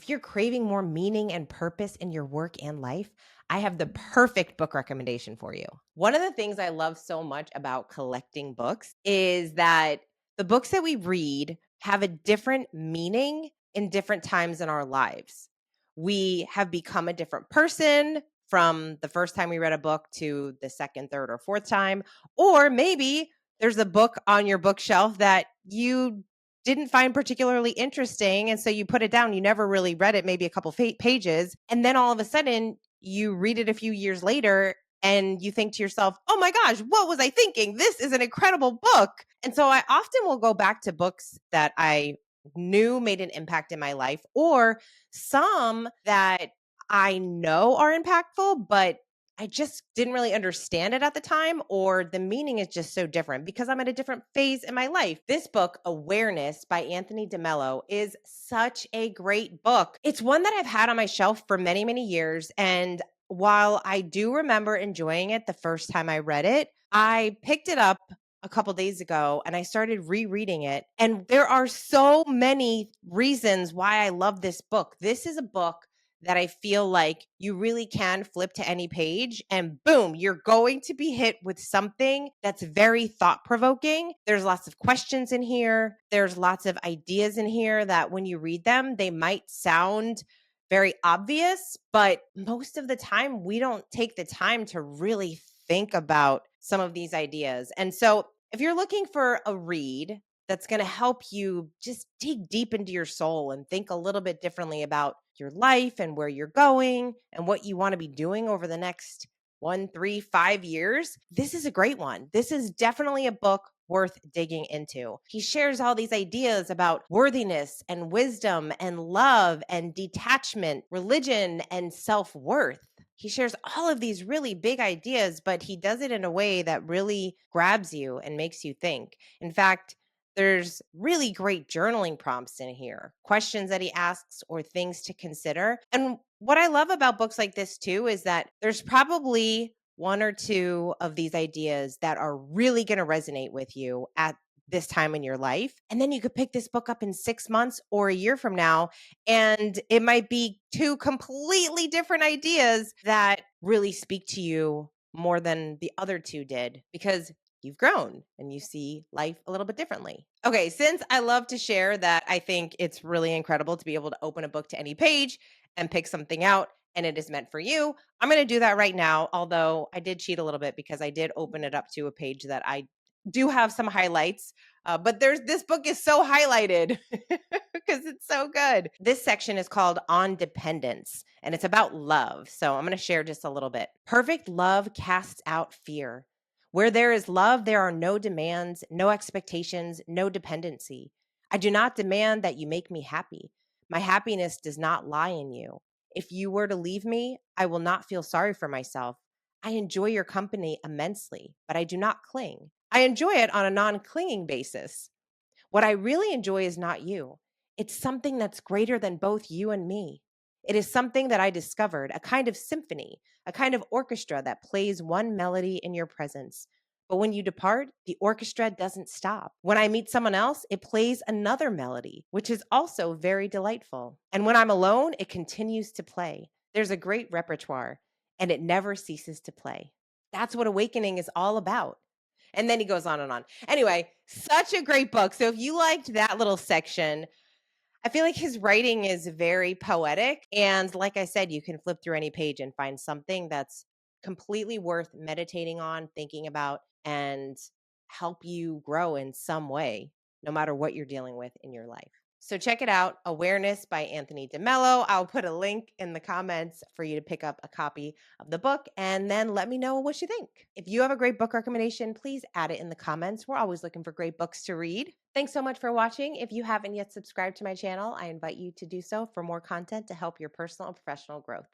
If you're craving more meaning and purpose in your work and life, I have the perfect book recommendation for you. One of the things I love so much about collecting books is that the books that we read have a different meaning in different times in our lives. We have become a different person from the first time we read a book to the second, third, or fourth time. Or maybe there's a book on your bookshelf that you didn't find particularly interesting. And so you put it down. You never really read it, maybe a couple pages. And then all of a sudden, you read it a few years later and you think to yourself, oh my gosh, what was I thinking? This is an incredible book. And so I often will go back to books that I knew made an impact in my life, or some that I know are impactful, but I just didn't really understand it at the time, or the meaning is just so different because I'm at a different phase in my life. This book, Awareness by Anthony DeMello, is such a great book. It's one that I've had on my shelf for many, many years. And while I do remember enjoying it the first time I read it, I picked it up a couple days ago and I started rereading it. And there are so many reasons why I love this book. This is a book that I feel like you really can flip to any page and boom, you're going to be hit with something that's very thought provoking. There's lots of questions in here. There's lots of ideas in here that when you read them, they might sound very obvious, but most of the time we don't take the time to really think about some of these ideas. And so if you're looking for a read that's going to help you just dig deep into your soul and think a little bit differently about your life and where you're going and what you want to be doing over the next 1, 3, 5 years, this is a great one. This is definitely a book worth digging into. He shares all these ideas about worthiness and wisdom and love and detachment, religion and self-worth. He shares all of these really big ideas, but he does it in a way that really grabs you and makes you think. In fact, there's really great journaling prompts in here, questions that he asks or things to consider. And what I love about books like this too is that there's probably one or two of these ideas that are really going to resonate with you at this time in your life. And then you could pick this book up in 6 months or a year from now, and it might be two completely different ideas that really speak to you more than the other two did because you've grown and you see life a little bit differently. Okay, since I love to share that I think it's really incredible to be able to open a book to any page and pick something out and it is meant for you, I'm going to do that right now. Although I did cheat a little bit because I did open it up to a page that I do have some highlights. But this book is so highlighted because it's so good. This section is called On Dependence and it's about love. So I'm going to share just a little bit. Perfect love casts out fear. Where there is love, there are no demands, no expectations, no dependency. I do not demand that you make me happy. My happiness does not lie in you. If you were to leave me, I will not feel sorry for myself. I enjoy your company immensely, but I do not cling. I enjoy it on a non clinging basis. What I really enjoy is not you. It's something that's greater than both you and me. It is something that I discovered, a kind of symphony, a kind of orchestra that plays one melody in your presence. But when you depart, the orchestra doesn't stop. When I meet someone else, it plays another melody, which is also very delightful. And when I'm alone, it continues to play. There's a great repertoire, and it never ceases to play. That's what awakening is all about. And then he goes on and on. Anyway, such a great book. So if you liked that little section, I feel like his writing is very poetic. And like I said, you can flip through any page and find something that's completely worth meditating on, thinking about, and help you grow in some way, no matter what you're dealing with in your life. So check it out, Awareness by Anthony DeMello. I'll put a link in the comments for you to pick up a copy of the book and then let me know what you think. If you have a great book recommendation, please add it in the comments. We're always looking for great books to read. Thanks so much for watching. If you haven't yet subscribed to my channel, I invite you to do so for more content to help your personal and professional growth.